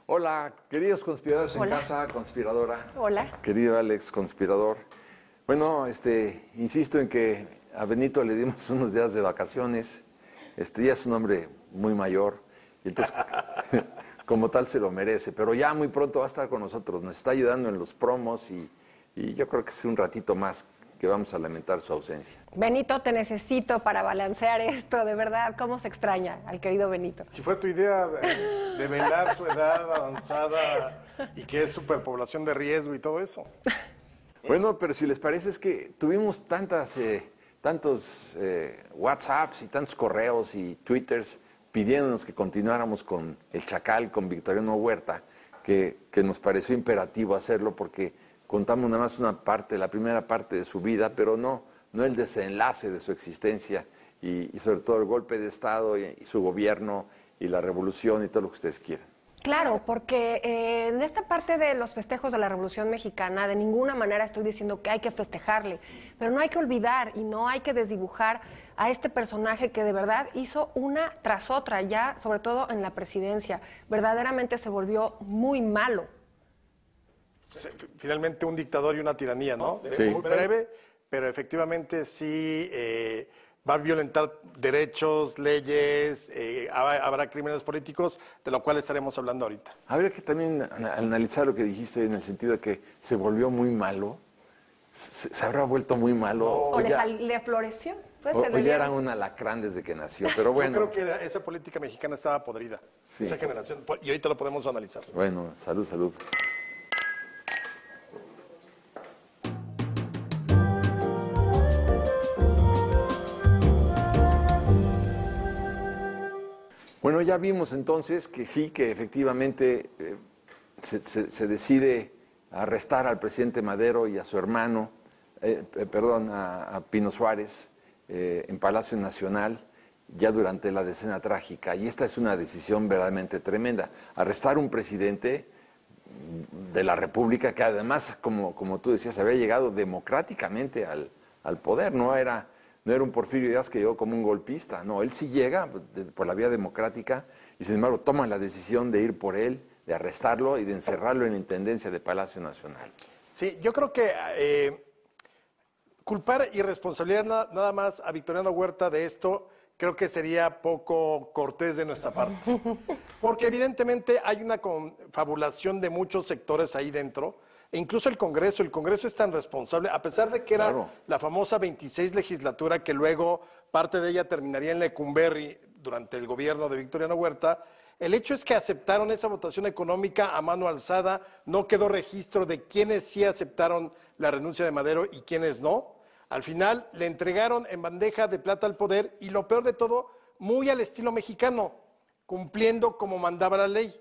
Hola, queridos conspiradores Hola. en casa, conspiradora. Hola. Querido Alex, conspirador. Bueno, insisto en que a Benito le dimos unos días de vacaciones. Ya es un hombre muy mayor, y entonces, como tal, se lo merece. Pero ya muy pronto va a estar con nosotros. Nos está ayudando en los promos y yo creo que es un ratito más que vamos a lamentar su ausencia. Benito, te necesito para balancear esto, de verdad. ¿Cómo se extraña al querido Benito? Si fue tu idea de velar su edad avanzada y que es superpoblación de riesgo y todo eso. Bueno, pero si les parece es que tuvimos tantos WhatsApps y tantos correos y Twitters pidiéndonos que continuáramos con el Chacal, con Victoriano Huerta, que nos pareció imperativo hacerlo porque contamos nada más una parte, la primera parte de su vida, pero no el desenlace de su existencia y sobre todo el golpe de Estado y su gobierno y la revolución y todo lo que ustedes quieran. Claro, porque en esta parte de los festejos de la Revolución Mexicana, de ninguna manera estoy diciendo que hay que festejarle, pero no hay que olvidar y no hay que desdibujar a este personaje que de verdad hizo una tras otra, ya sobre todo en la presidencia. Verdaderamente se volvió muy malo. Finalmente un dictador y una tiranía, ¿no? Sí. Muy breve, pero efectivamente sí va a violentar derechos, leyes, habrá crímenes políticos, de lo cual estaremos hablando ahorita. Habría que también analizar lo que dijiste en el sentido de que se volvió muy malo, se habrá vuelto muy malo. O le floreció. Pues, O ya eran un alacrán desde que nació, pero bueno. Yo creo que esa política mexicana estaba podrida, Sí. esa generación, y ahorita lo podemos analizar. Bueno, salud, salud. Bueno, ya vimos entonces que sí, que efectivamente se decide arrestar al presidente Madero y a su hermano, a Pino Suárez, en Palacio Nacional, ya durante la decena trágica. Y esta es una decisión verdaderamente tremenda. Arrestar un presidente de la República que además, como tú decías, había llegado democráticamente al poder, no era un Porfirio Díaz que llegó como un golpista, no, él sí llega por la vía democrática y sin embargo toman la decisión de ir por él, de arrestarlo y de encerrarlo en la intendencia de Palacio Nacional. Sí, yo creo que culpar y responsabilizar nada más a Victoriano Huerta de esto, creo que sería poco cortés de nuestra parte. Porque evidentemente hay una confabulación de muchos sectores ahí dentro, e incluso el Congreso es tan responsable, a pesar de que era Claro. la famosa 26 legislatura, que luego parte de ella terminaría en Lecumberri durante el gobierno de Victoriano Huerta. El hecho es que aceptaron esa votación económica a mano alzada, no quedó registro de quiénes sí aceptaron la renuncia de Madero y quiénes no. Al final le entregaron en bandeja de plata al poder y lo peor de todo, muy al estilo mexicano, cumpliendo como mandaba la ley.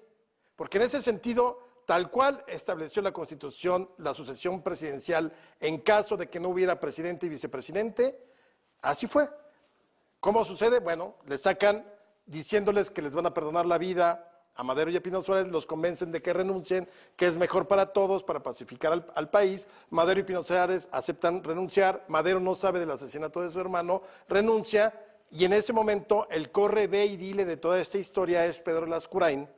Porque en ese sentido, tal cual estableció la Constitución, la sucesión presidencial en caso de que no hubiera presidente y vicepresidente, así fue. ¿Cómo sucede? Bueno, le sacan diciéndoles que les van a perdonar la vida a Madero y a Pino Suárez, los convencen de que renuncien, que es mejor para todos, para pacificar al país. Madero y Pino Suárez aceptan renunciar, Madero no sabe del asesinato de su hermano, renuncia, y en ese momento el corre, ve y dile de toda esta historia es Pedro Lascurain,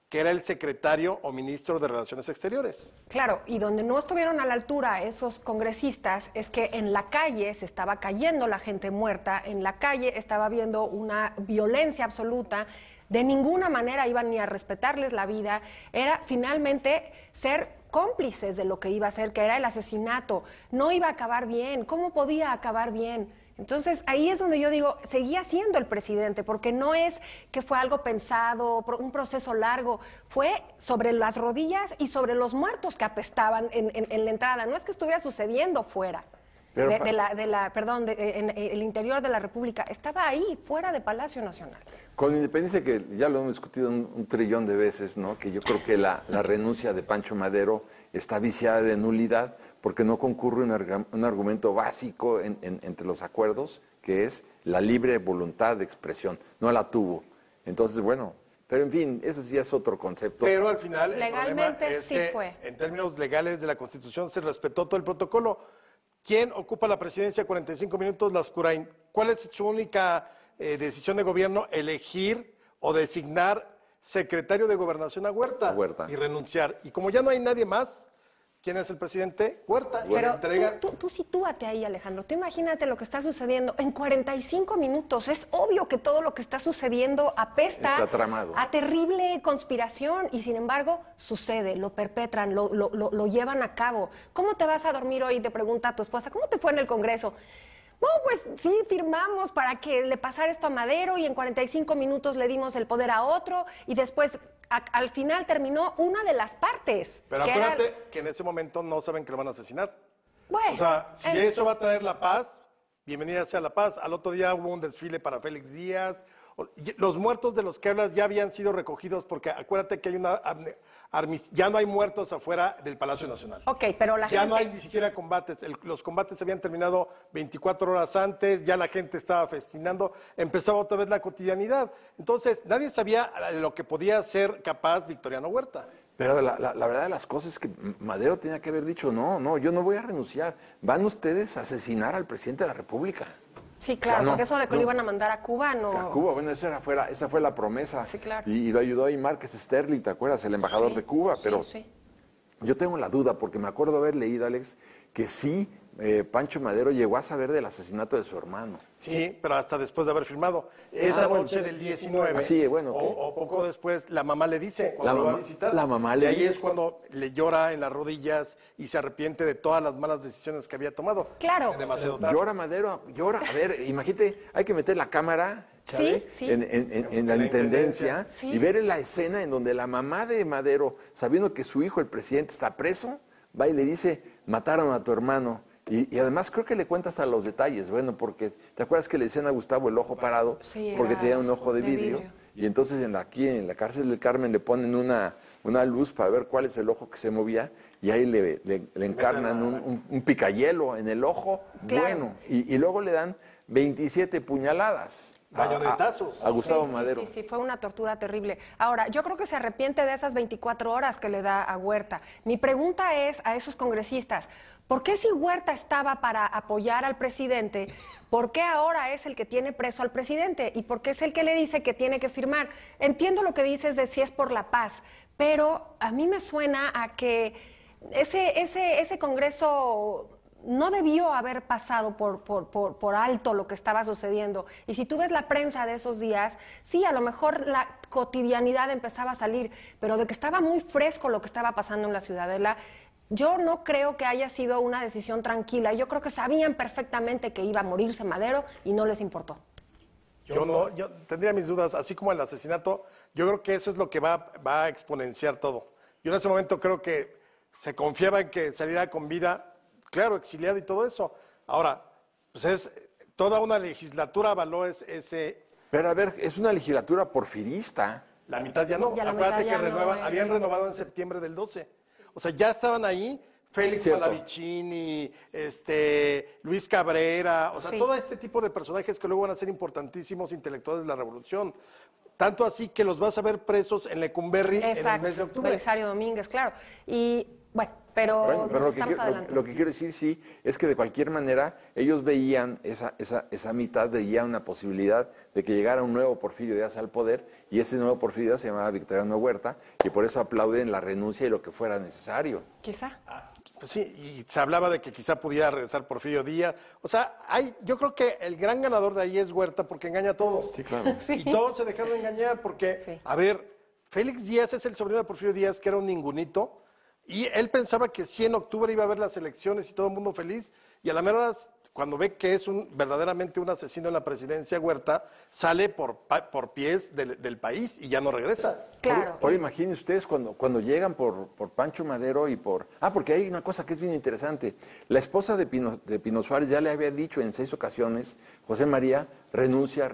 que era el secretario o ministro de Relaciones Exteriores. Claro, y donde no estuvieron a la altura esos congresistas es que en la calle se estaba cayendo la gente muerta, en la calle estaba habiendo una violencia absoluta, de ninguna manera iban ni a respetarles la vida, era finalmente ser cómplices de lo que iba a ser, que era el asesinato, no iba a acabar bien, ¿cómo podía acabar bien? Entonces, ahí es donde yo digo, seguía siendo el presidente, porque no es que fue algo pensado, un proceso largo, fue sobre las rodillas y sobre los muertos que apestaban en la entrada, no es que estuviera sucediendo fuera. Pero en el interior de la República, estaba ahí, fuera de Palacio Nacional. Con independencia que ya lo hemos discutido un trillón de veces, ¿no? Que yo creo que la renuncia de Pancho Madero está viciada de nulidad porque no concurre un argumento básico entre los acuerdos, que es la libre voluntad de expresión. No la tuvo. Entonces, bueno, pero en fin, eso sí es otro concepto. Pero al final, Legalmente el problema es sí que, fue. en términos legales de la Constitución, se respetó todo el protocolo. ¿Quién ocupa la presidencia 45 minutos? Lascurain. ¿Cuál es su única decisión de gobierno? Elegir o designar secretario de Gobernación a Huerta, y renunciar. Y como ya no hay nadie más, ¿quién es el presidente? Huerta. Y Pero entrega... tú sitúate ahí, Alejandro. Tú imagínate lo que está sucediendo en 45 minutos. Es obvio que todo lo que está sucediendo apesta está tramado. A terrible conspiración y sin embargo sucede, lo perpetran, lo llevan a cabo. ¿Cómo te vas a dormir hoy? Te pregunta a tu esposa, ¿cómo te fue en el Congreso? Bueno, pues sí, firmamos para que le pasara esto a Madero y en 45 minutos le dimos el poder a otro y después al final terminó una de las partes. Pero acuérdate que en ese momento no saben que lo van a asesinar. Bueno, o sea, si eso va a traer la paz, bienvenida sea la paz. Al otro día hubo un desfile para Félix Díaz. Los muertos de los que hablas ya habían sido recogidos porque acuérdate que hay ya no hay muertos afuera del Palacio Nacional. Ok, pero la ya gente... no hay ni siquiera combates. Los combates habían terminado 24 horas antes, ya la gente estaba festinando, empezaba otra vez la cotidianidad. Entonces, nadie sabía lo que podía ser capaz Victoriano Huerta. Pero la verdad de las cosas es que Madero tenía que haber dicho, no, yo no voy a renunciar. Van ustedes a asesinar al presidente de la República. Sí, claro, O sea, porque eso de que lo iban a mandar a Cuba, no... A Cuba, bueno, esa fue la promesa. Sí, claro. Y lo ayudó ahí Márquez Sterling, ¿te acuerdas? El embajador de Cuba. Pero yo tengo la duda, porque me acuerdo haber leído, Alex, que sí, Pancho Madero llegó a saber del asesinato de su hermano. Sí, pero hasta después de haber firmado. Esa noche del 19, sí, bueno, o poco después, la mamá le dice, cuando lo va a visitar. La mamá le dice. Y ahí dice. es cuando le llora en las rodillas y se arrepiente de todas las malas decisiones que había tomado. Claro. Demasiado tarde. Llora Madero, llora. A ver, imagínate, hay que meter la cámara, Chávez, Sí. en la intendencia Sí. y ver la escena en donde la mamá de Madero, sabiendo que su hijo, el presidente, está preso, va y le dice, mataron a tu hermano. Y además creo que le cuenta hasta los detalles, bueno, porque ¿te acuerdas que le decían a Gustavo el ojo parado? Sí, porque tenía un ojo de vidrio. Y entonces aquí en la cárcel del Carmen le ponen una luz para ver cuál es el ojo que se movía y ahí le encarnan un picayelo en el ojo, claro. bueno, y luego le dan 27 puñaladas. Bayonetazos. A Gustavo Madero. Sí, fue una tortura terrible. Ahora, yo creo que se arrepiente de esas 24 horas que le da a Huerta. Mi pregunta es a esos congresistas, ¿por qué si Huerta estaba para apoyar al presidente, por qué ahora es el que tiene preso al presidente? ¿Y por qué es el que le dice que tiene que firmar? Entiendo lo que dices de si es por la paz, pero a mí me suena a que ese Congreso no debió haber pasado por alto lo que estaba sucediendo. Y si tú ves la prensa de esos días, sí, a lo mejor la cotidianidad empezaba a salir, pero de que estaba muy fresco lo que estaba pasando en la Ciudadela, yo no creo que haya sido una decisión tranquila. Yo creo que sabían perfectamente que iba a morirse Madero y no les importó. Yo tendría mis dudas, así como el asesinato, yo creo que eso es lo que va a exponenciar todo. Yo en ese momento creo que se confiaba en que saliera con vida, claro, exiliado y todo eso. Ahora, pues es toda una legislatura avaló ese... Pero a ver, es una legislatura porfirista. La mitad ya no. Ya la Acuérdate mitad que ya no, habían renovado en septiembre del 12. O sea, ya estaban ahí Félix Palavicini, Luis Cabrera, o sea, todo este tipo de personajes que luego van a ser importantísimos intelectuales de la Revolución. Tanto así que los vas a ver presos en Lecumberri en el mes de octubre. Belisario Domínguez, claro. Y bueno, pero lo que quiero decir, sí, es que de cualquier manera ellos veían esa mitad, veían una posibilidad de que llegara un nuevo Porfirio Díaz al poder, y ese nuevo Porfirio Díaz se llamaba Victoriano Huerta, y por eso aplauden la renuncia y lo que fuera necesario. Quizá. Pues sí, y se hablaba de que quizá pudiera regresar Porfirio Díaz. O sea, yo creo que el gran ganador de ahí es Huerta porque engaña a todos. Sí, claro. Sí. Y todos se dejaron engañar porque, a ver, Félix Díaz es el sobrino de Porfirio Díaz, que era un ningunito, y él pensaba que sí en octubre iba a haber las elecciones y todo el mundo feliz, y a la mera hora, cuando ve que es verdaderamente un asesino en la presidencia, Huerta, sale por pies del país y ya no regresa. Claro. Ahora imaginen ustedes cuando llegan por Pancho Madero y por... porque hay una cosa que es bien interesante. La esposa de Pino Suárez ya le había dicho en 6 ocasiones, José María, renuncia,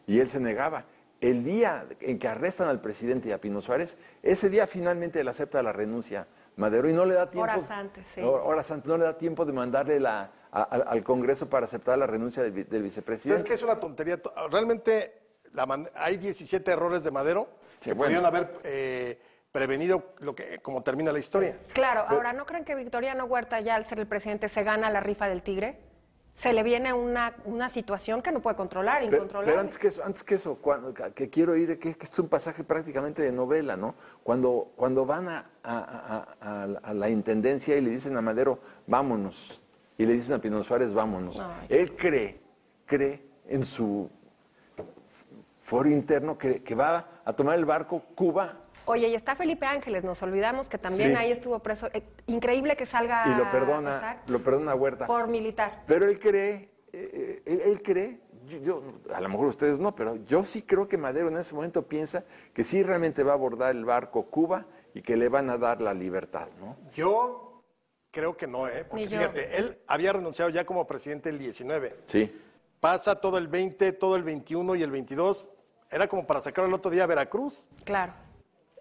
y él se negaba. El día en que arrestan al presidente y a Pino Suárez, ese día finalmente él acepta la renuncia Madero y no le da tiempo... Horas antes, sí. Horas antes, no le da tiempo de mandarle al Congreso para aceptar la renuncia del vicepresidente. Es que es una tontería. Realmente hay 17 errores de Madero que podrían haber prevenido cómo termina la historia. Claro, ahora, ¿no creen que Victoriano Huerta ya al ser el presidente se gana la rifa del tigre? se le viene una situación que no puede controlar, incontrolable. Pero antes que eso que quiero ir, que es un pasaje prácticamente de novela, ¿no? Cuando van a la intendencia y le dicen a Madero, vámonos, y le dicen a Pino Suárez, vámonos. Ay. Él cree en su foro interno que va a tomar el barco Cuba. Oye, y está Felipe Ángeles, nos olvidamos que también Sí. ahí estuvo preso. Increíble que salga... Y Exacto, lo perdona Huerta. por militar. Pero él cree, yo, a lo mejor ustedes no, pero yo sí creo que Madero en ese momento piensa que sí realmente va a abordar el barco Cuba y que le van a dar la libertad, ¿no? Yo creo que no, porque Ni yo. fíjate, él había renunciado ya como presidente el 19. Sí. Pasa todo el 20, todo el 21 y el 22. Era como para sacarlo el otro día a Veracruz. Claro.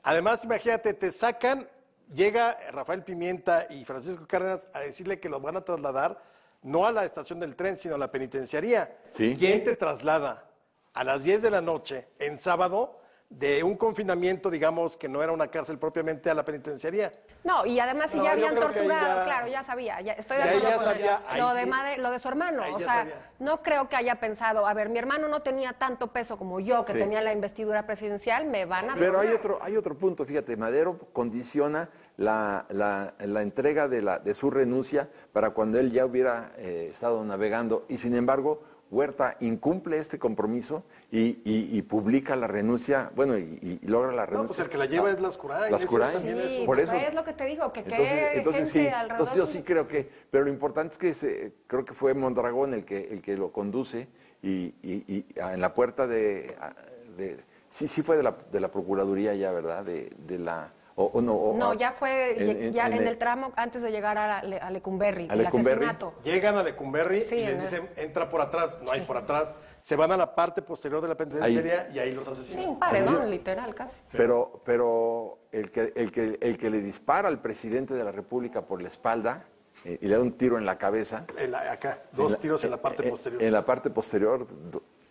Además, imagínate, te sacan, llega Rafael Pimienta y Francisco Cárdenas a decirle que los van a trasladar no a la estación del tren, sino a la penitenciaría. Sí. ¿Quién te traslada a las 10 de la noche en sábado de un confinamiento, digamos, que no era una cárcel propiamente, a la penitenciaría? No, y además si No, ya yo habían creo que ahí torturado, ya- claro, ya sabía, estoy de Y ahí acuerdo ya con sabía, ahí lo de sí. lo de su hermano, Ahí o ya sea, sabía. no creo que haya pensado, a ver, mi hermano no tenía tanto peso como yo, que Sí. tenía la investidura presidencial, me van a Pero torturar. hay otro punto, fíjate, Madero condiciona la entrega de su renuncia para cuando él ya hubiera estado navegando y sin embargo Huerta incumple este compromiso y publica la renuncia, bueno, y logra la renuncia. No, pues el que la lleva es Lascurain. Lascurain. Eso también Sí, es- por pues eso. es lo que te digo, que Entonces gente sí, alrededor entonces yo sí tuyo. creo que, pero lo importante es que creo que fue Mondragón el que lo conduce y en la puerta sí fue de la Procuraduría ya, ¿verdad? No, ya fue en el el tramo antes de llegar a Lecumberri, ¿A el Lecumberri? asesinato. Llegan a Lecumberri Sí, y en les el- dicen, entra por atrás, no hay por atrás. Se van a la parte posterior de la penitenciaría y ahí los Sí, asesinan. un paredón, literal, casi. Pero el que le dispara al presidente de la República por la espalda y le da un tiro en la cabeza. Acá, dos tiros en la parte posterior. En la parte posterior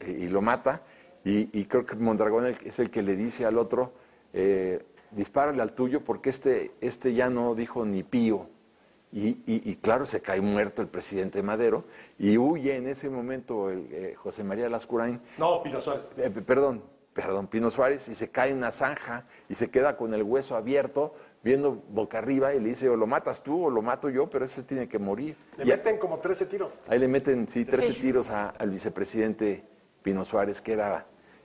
y lo mata. Y creo que Mondragón es el que le dice al otro, dispárale al tuyo porque este ya no dijo ni pío. Y claro, se cae muerto el presidente Madero y huye en ese momento José María Lascurain. No, Pino Suárez. Perdón, Pino Suárez, y se cae en una zanja y se queda con el hueso abierto, viendo boca arriba y le dice, o lo matas tú o lo mato yo, pero ese tiene que morir. Le Y meten como 13 tiros. ahí le meten, sí, 13 Sí. tiros al vicepresidente Pino Suárez, que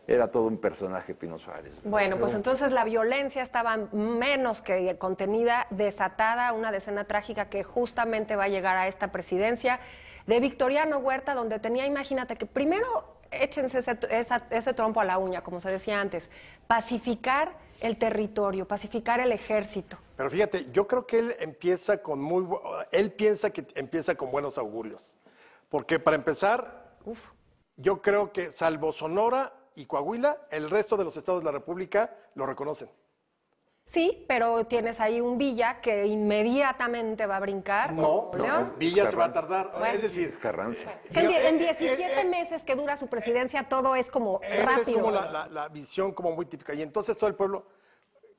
era todo un personaje Pino Suárez. ¿verdad? Bueno, pues Pero- entonces la violencia estaba menos que contenida, desatada, una escena trágica que justamente va a llegar a esta presidencia de Victoriano Huerta, donde tenía, imagínate, que primero échense ese trompo a la uña, como se decía antes, pacificar el territorio, pacificar el ejército. Pero fíjate, yo creo que él empieza él piensa que empieza con buenos augurios. Porque para empezar, yo creo que salvo Sonora y Coahuila, el resto de los estados de la República lo reconocen. Sí, pero tienes ahí un Villa que inmediatamente va a brincar. No, León. Villa se va a Carranza. tardar. Bueno. Es decir, Es Carranza. Que en digo, 17 meses que dura su presidencia todo es como esa rápido. es como la visión como muy típica. Y entonces todo el pueblo...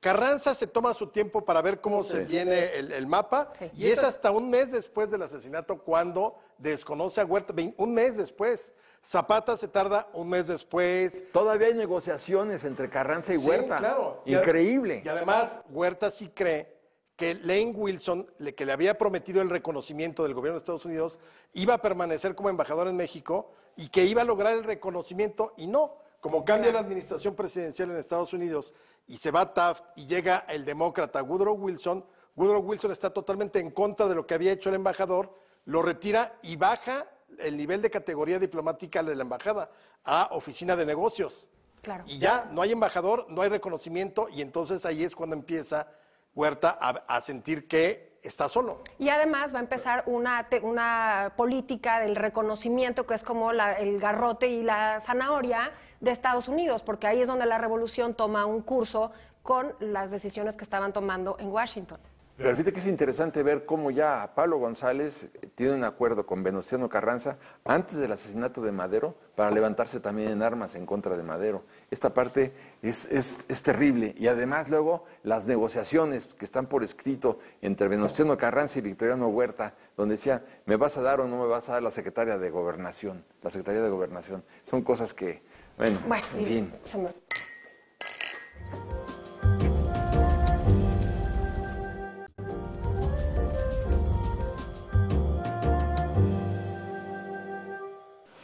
Carranza se toma su tiempo para ver cómo se viene el mapa Sí. y es hasta un mes después del asesinato cuando desconoce a Huerta, un mes después. Zapata se tarda un mes después. Todavía hay negociaciones entre Carranza y Sí, Huerta. claro. Increíble. Y además, Huerta sí cree que Lane Wilson, que le había prometido el reconocimiento del gobierno de Estados Unidos, iba a permanecer como embajador en México y que iba a lograr el reconocimiento y no. Como cambia la administración presidencial en Estados Unidos y se va Taft y llega el demócrata Woodrow Wilson está totalmente en contra de lo que había hecho el embajador, lo retira y baja el nivel de categoría diplomática de la embajada a oficina de negocios. Claro. Y ya no hay embajador, no hay reconocimiento y entonces ahí es cuando empieza Huerta a sentir que está solo. Y además va a empezar una política del reconocimiento que es como el garrote y la zanahoria de Estados Unidos, porque ahí es donde la revolución toma un curso con las decisiones que estaban tomando en Washington. Pero fíjate que es interesante ver cómo ya Pablo González tiene un acuerdo con Venustiano Carranza antes del asesinato de Madero para levantarse también en armas en contra de Madero. Esta parte es terrible. Y además luego las negociaciones que están por escrito entre Venustiano Carranza y Victoriano Huerta, donde decía, ¿me vas a dar o no me vas a dar la Secretaría de Gobernación? La Secretaría de Gobernación. Son cosas que, bueno en fin.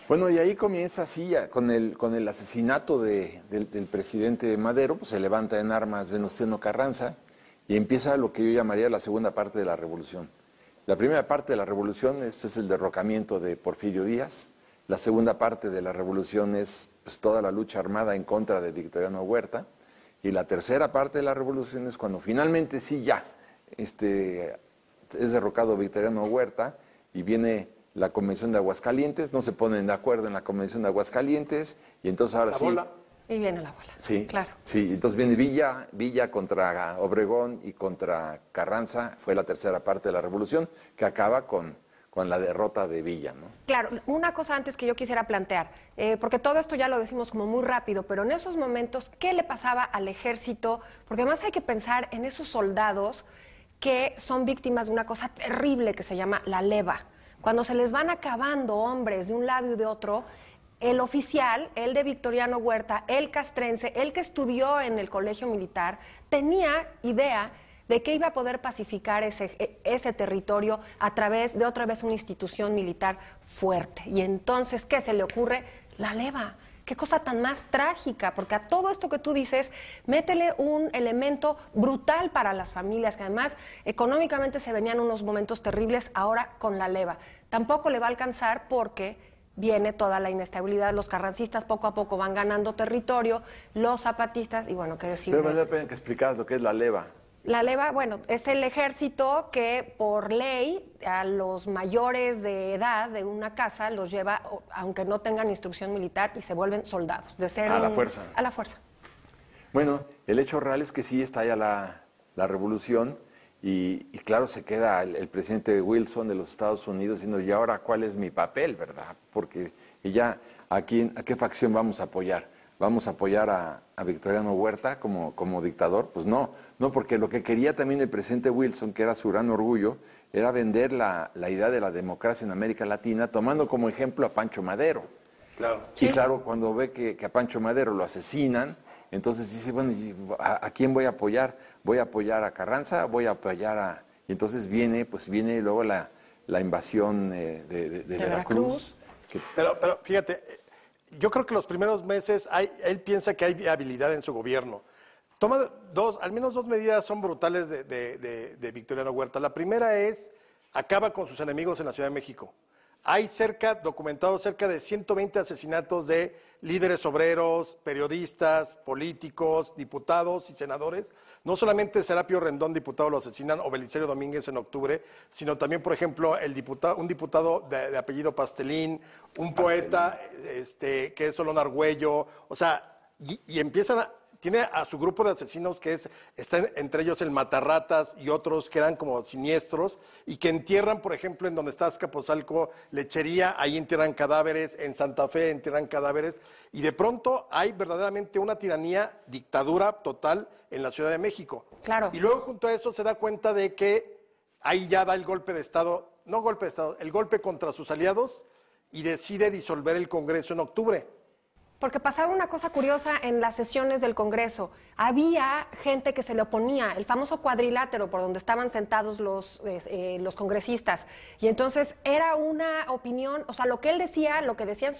Bueno, y ahí comienza así, con el asesinato del presidente Madero, pues se levanta en armas Venustiano Carranza y empieza lo que yo llamaría la segunda parte de la revolución. La primera parte de la revolución es el derrocamiento de Porfirio Díaz, la segunda parte de la revolución es pues, toda la lucha armada en contra de Victoriano Huerta, y la tercera parte de la revolución es cuando finalmente sí ya es derrocado Victoriano Huerta y viene la Convención de Aguascalientes, no se ponen de acuerdo en la Convención de Aguascalientes, y entonces ahora sí... Y viene la bola. Sí, claro. Sí, entonces viene Villa contra Obregón y contra Carranza, fue la tercera parte de la revolución, que acaba con la derrota de Villa, ¿no? Claro, una cosa antes que yo quisiera plantear, porque todo esto ya lo decimos como muy rápido, pero en esos momentos, ¿qué le pasaba al ejército? Porque además hay que pensar en esos soldados que son víctimas de una cosa terrible que se llama la leva. Cuando se les van acabando hombres de un lado y de otro, el oficial, el de Victoriano Huerta, el castrense, el que estudió en el colegio militar, tenía idea de que iba a poder pacificar ese territorio a través de otra vez una institución militar fuerte. Y entonces, ¿qué se le ocurre? La leva. Qué cosa tan más trágica, porque a todo esto que tú dices, métele un elemento brutal para las familias, que además económicamente se venían unos momentos terribles ahora con la leva. Tampoco le va a alcanzar porque viene toda la inestabilidad, los carrancistas poco a poco van ganando territorio, los zapatistas, y bueno, qué decir. Pero vale la pena que explicaras lo que es la leva. La leva, bueno, es el ejército que por ley a los mayores de edad de una casa los lleva, aunque no tengan instrucción militar, y se vuelven soldados. De ser a la fuerza. A la fuerza. Bueno, el hecho real es que sí estalla la revolución y claro, se queda el presidente Wilson de los Estados Unidos diciendo, ¿y ahora cuál es mi papel, verdad? Porque ya, ¿a qué facción vamos a apoyar? ¿Vamos a apoyar a Victoriano Huerta como dictador? Pues no, porque lo que quería también el presidente Wilson, que era su gran orgullo, era vender la idea de la democracia en América Latina, tomando como ejemplo a Pancho Madero. Claro. Y claro, cuando ve que a Pancho Madero lo asesinan, entonces dice, bueno, ¿a quién voy a apoyar? ¿Voy a apoyar a Carranza? ¿Voy a apoyar a...? Y entonces viene luego la invasión de Veracruz. Pero fíjate... Yo creo que los primeros meses él piensa que hay viabilidad en su gobierno. Toma al menos dos medidas son brutales de Victoriano Huerta. La primera es, acaba con sus enemigos en la Ciudad de México. Hay documentados cerca de 120 asesinatos de líderes obreros, periodistas, políticos, diputados y senadores. No solamente Serapio Rendón, diputado, lo asesinan, o Belisario Domínguez en octubre, sino también, por ejemplo, un diputado de apellido Pastelín, un poeta que es Solón Argüello. O sea, y empiezan tiene a su grupo de asesinos que están entre ellos el Matarratas y otros que eran como siniestros y que entierran, por ejemplo, en donde está Azcapotzalco, Lechería, ahí entierran cadáveres, en Santa Fe entierran cadáveres, y de pronto hay verdaderamente una tiranía, dictadura total en la Ciudad de México. Claro. Y luego junto a eso se da cuenta de que ahí ya da el golpe de Estado, no golpe de Estado, el golpe contra sus aliados y decide disolver el Congreso en octubre. Porque pasaba una cosa curiosa en las sesiones del Congreso. Había gente que se le oponía, el famoso cuadrilátero por donde estaban sentados los congresistas. Y entonces era una opinión, o sea, lo que él decía, lo que decían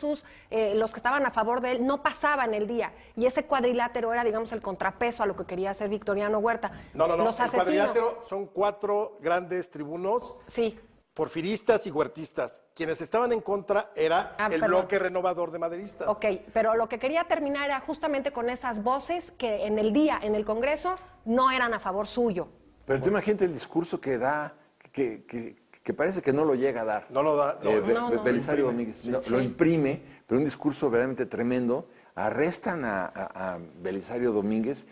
los que estaban a favor de él, no pasaba en el día. Y ese cuadrilátero era, digamos, el contrapeso a lo que quería hacer Victoriano Huerta. No. El cuadrilátero son 4 grandes tribunos. Sí. Porfiristas y huertistas. Quienes estaban en contra era el bloque renovador de maderistas. Ok, pero lo que quería terminar era justamente con esas voces que en el día, en el Congreso, no eran a favor suyo. Pero tú imagínate el discurso que da, que parece que no lo llega a dar. No lo da. Belisario Domínguez lo imprime, pero un discurso verdaderamente tremendo. arrestan a Belisario Domínguez,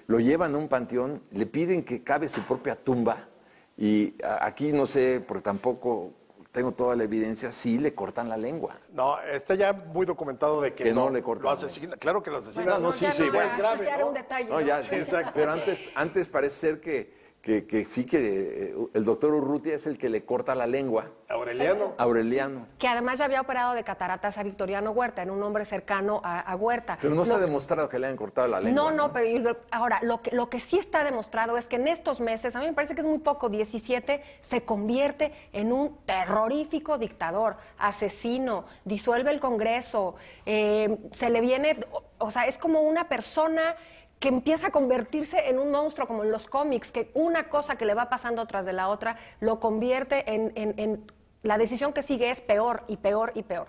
lo llevan a un panteón, le piden que cabe su propia tumba, y aquí no sé, porque tampoco tengo toda la evidencia, sí le cortan la lengua. No, está ya muy documentado de que no le cortan lo asesina. Claro que lo asesina. Bueno, sí, ya es grave, ya era ¿no? un detalle. No, ya, Sí, exacto. Pero antes parece ser que sí, que el doctor Urrutia es el que le corta la lengua. Aureliano. Que además ya había operado de cataratas a Victoriano Huerta, en un hombre cercano a Huerta. Pero no se ha demostrado que le hayan cortado la lengua. No, pero ahora, lo que sí está demostrado es que en estos meses, a mí me parece que es muy poco, 17, se convierte en un terrorífico dictador, asesino, disuelve el Congreso, se le viene, o sea, es como una persona que empieza a convertirse en un monstruo, como en los cómics, que una cosa que le va pasando tras de la otra lo convierte en la decisión que sigue es peor y peor y peor.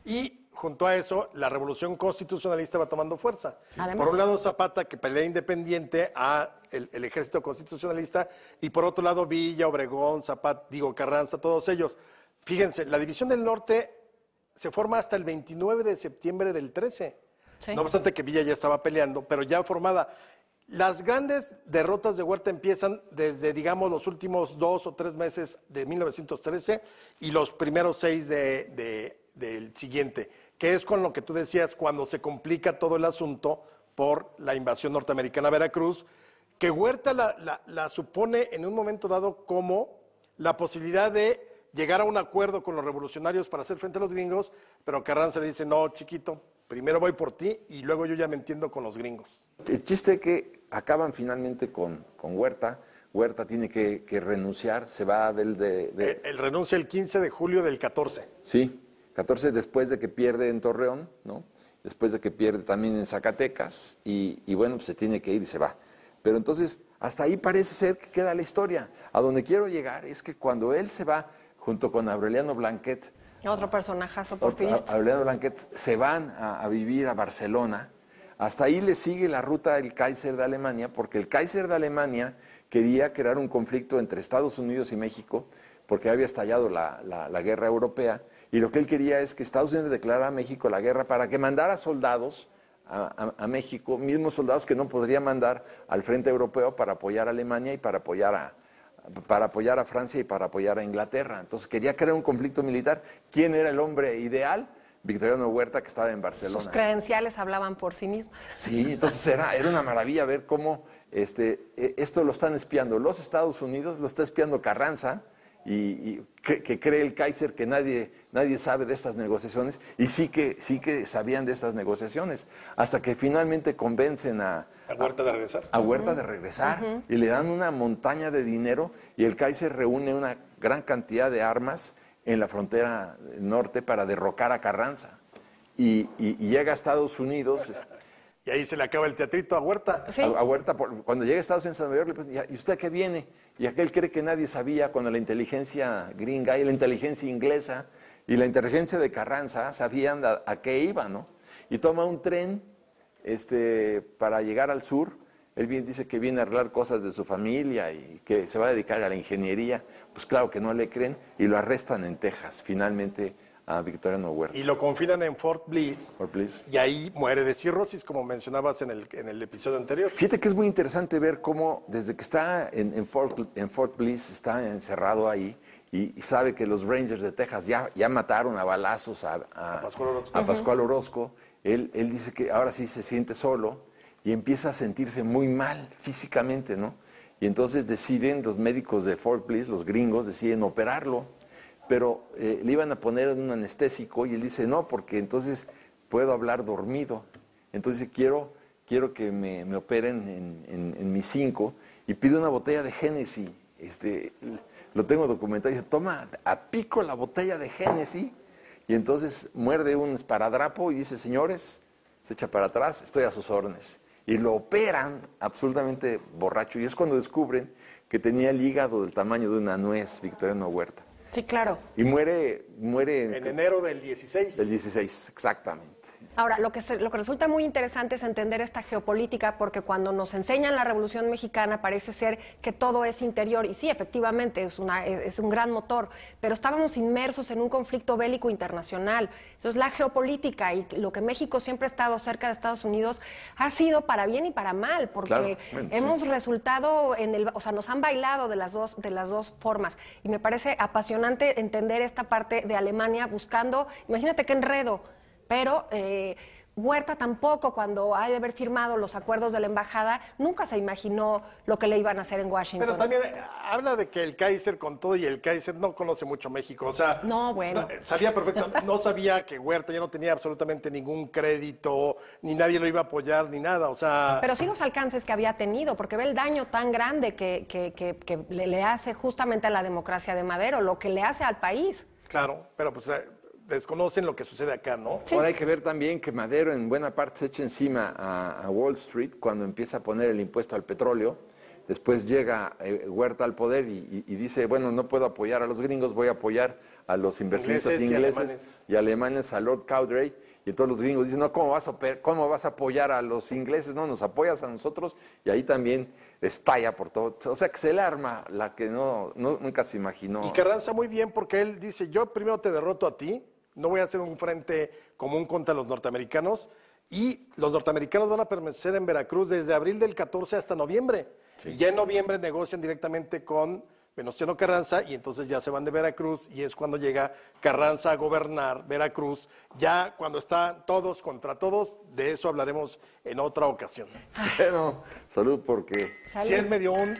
Y junto a eso, la revolución constitucionalista va tomando fuerza. Además, por un lado, Zapata, que pelea independiente a el ejército constitucionalista, y por otro lado, Villa, Obregón, Carranza, todos ellos. Fíjense, la División del Norte se forma hasta el 29 de septiembre del 13. Sí. No obstante que Villa ya estaba peleando, pero ya formada. Las grandes derrotas de Huerta empiezan desde, digamos, los últimos 2 o 3 meses de 1913 y los primeros 6 del siguiente, que es con lo que tú decías, cuando se complica todo el asunto por la invasión norteamericana a Veracruz, que Huerta la supone en un momento dado como la posibilidad de llegar a un acuerdo con los revolucionarios para hacer frente a los gringos, pero Carranza le dice, no, chiquito, primero voy por ti y luego yo ya me entiendo con los gringos. El chiste es que acaban finalmente con Huerta. Huerta tiene que renunciar, se va Él renuncia el 15 de julio del 14. Sí, 14 después de que pierde en Torreón, ¿no? Después de que pierde también en Zacatecas, y bueno, pues se tiene que ir y se va. Pero entonces, hasta ahí parece ser que queda la historia. A donde quiero llegar es que cuando él se va, junto con Aureliano Blanquet, otro personajazo porfirista. Aureliano Blanquet, se van a vivir a Barcelona. Hasta ahí le sigue la ruta el Kaiser de Alemania, porque el Kaiser de Alemania quería crear un conflicto entre Estados Unidos y México, porque había estallado la guerra europea, y lo que él quería es que Estados Unidos declarara a México la guerra para que mandara soldados a México, mismos soldados que no podría mandar al frente europeo para apoyar a Alemania y para apoyar a Francia y para apoyar a Inglaterra. Entonces quería crear un conflicto militar. ¿Quién era el hombre ideal? Victoriano Huerta, que estaba en Barcelona. Sus credenciales hablaban por sí mismas. Sí, entonces era una maravilla ver cómo esto lo están espiando los Estados Unidos, lo está espiando Carranza, y que cree el Kaiser que nadie sabe de estas negociaciones, y sí que sabían de estas negociaciones, hasta que finalmente convencen a Huerta de regresar. A Huerta de regresar, y le dan una montaña de dinero, y el Kaiser reúne una gran cantidad de armas en la frontera norte para derrocar a Carranza, y llega a Estados Unidos. Y ahí se le acaba el teatrito a Huerta. Sí. A Huerta, cuando llega a Estados Unidos, a Nueva York, le preguntan, ¿y usted a qué viene? Y aquel cree que nadie sabía, cuando la inteligencia gringa y la inteligencia inglesa y la inteligencia de Carranza sabían a qué iba, ¿no? Y toma un tren para llegar al sur. Él bien dice que viene a arreglar cosas de su familia y que se va a dedicar a la ingeniería. Pues claro que no le creen y lo arrestan en Texas, finalmente, a Victoriano Huerta. Y lo confinan en Fort Bliss. Fort Bliss. Y ahí muere de cirrosis, como mencionabas en el episodio anterior. Fíjate que es muy interesante ver cómo desde que está en Fort Bliss, está encerrado ahí, y sabe que los Rangers de Texas ya mataron a balazos a Pascual Orozco. Él dice que ahora sí se siente solo y empieza a sentirse muy mal físicamente, ¿no? Y entonces los médicos de Fort Bliss, los gringos, deciden operarlo. Pero le iban a poner un anestésico y él dice, no, porque entonces puedo hablar dormido. Entonces quiero que me operen en mi 5, y pide una botella de Genesis. Lo tengo documentado. Dice, toma a pico la botella de Genesis, y entonces muerde un esparadrapo y dice, señores, se echa para atrás, estoy a sus órdenes. Y lo operan absolutamente borracho, y es cuando descubren que tenía el hígado del tamaño de una nuez, Victoriano Huerta. Sí, claro. Y muere en enero del 16. Del 16, exactamente. Ahora, lo que resulta muy interesante es entender esta geopolítica, porque cuando nos enseñan la Revolución Mexicana parece ser que todo es interior, y sí, efectivamente, es un gran motor, pero estábamos inmersos en un conflicto bélico internacional. Entonces, la geopolítica y lo que México siempre ha estado cerca de Estados Unidos ha sido para bien y para mal, porque claro, bueno, hemos sí. resultado o sea, nos han bailado de las dos formas, y me parece apasionante entender esta parte de Alemania buscando, imagínate qué enredo, pero Huerta tampoco, cuando ha de haber firmado los acuerdos de la embajada, nunca se imaginó lo que le iban a hacer en Washington. Pero también habla de que el Kaiser con todo y el Kaiser no conoce mucho México, o sea... No, bueno. Sabía perfectamente, no sabía que Huerta ya no tenía absolutamente ningún crédito, ni nadie lo iba a apoyar, ni nada, o sea... Pero sí los alcances que había tenido, porque ve el daño tan grande que le hace justamente a la democracia de Madero, lo que le hace al país. Claro, pero pues desconocen lo que sucede acá, ¿no? Sí. Ahora hay que ver también que Madero en buena parte se echa encima a Wall Street cuando empieza a poner el impuesto al petróleo. Después llega Huerta al poder y dice, bueno, no puedo apoyar a los gringos, voy a apoyar a los inversionistas ingleses y alemanes, a Lord Cowdery. Y todos los gringos dicen, no, ¿cómo vas a apoyar a los ingleses? No, nos apoyas a nosotros. Y ahí también estalla por todo. O sea, que se le arma la que nunca se imaginó. Y Carranza muy bien porque él dice, yo primero te derroto a ti, no voy a hacer un frente común contra los norteamericanos, y los norteamericanos van a permanecer en Veracruz desde abril del 14 hasta noviembre. Sí. Y ya en noviembre negocian directamente con Venustiano Carranza y entonces ya se van de Veracruz y es cuando llega Carranza a gobernar Veracruz. Ya cuando están todos contra todos, de eso hablaremos en otra ocasión. Bueno, salud porque... Si es medio un...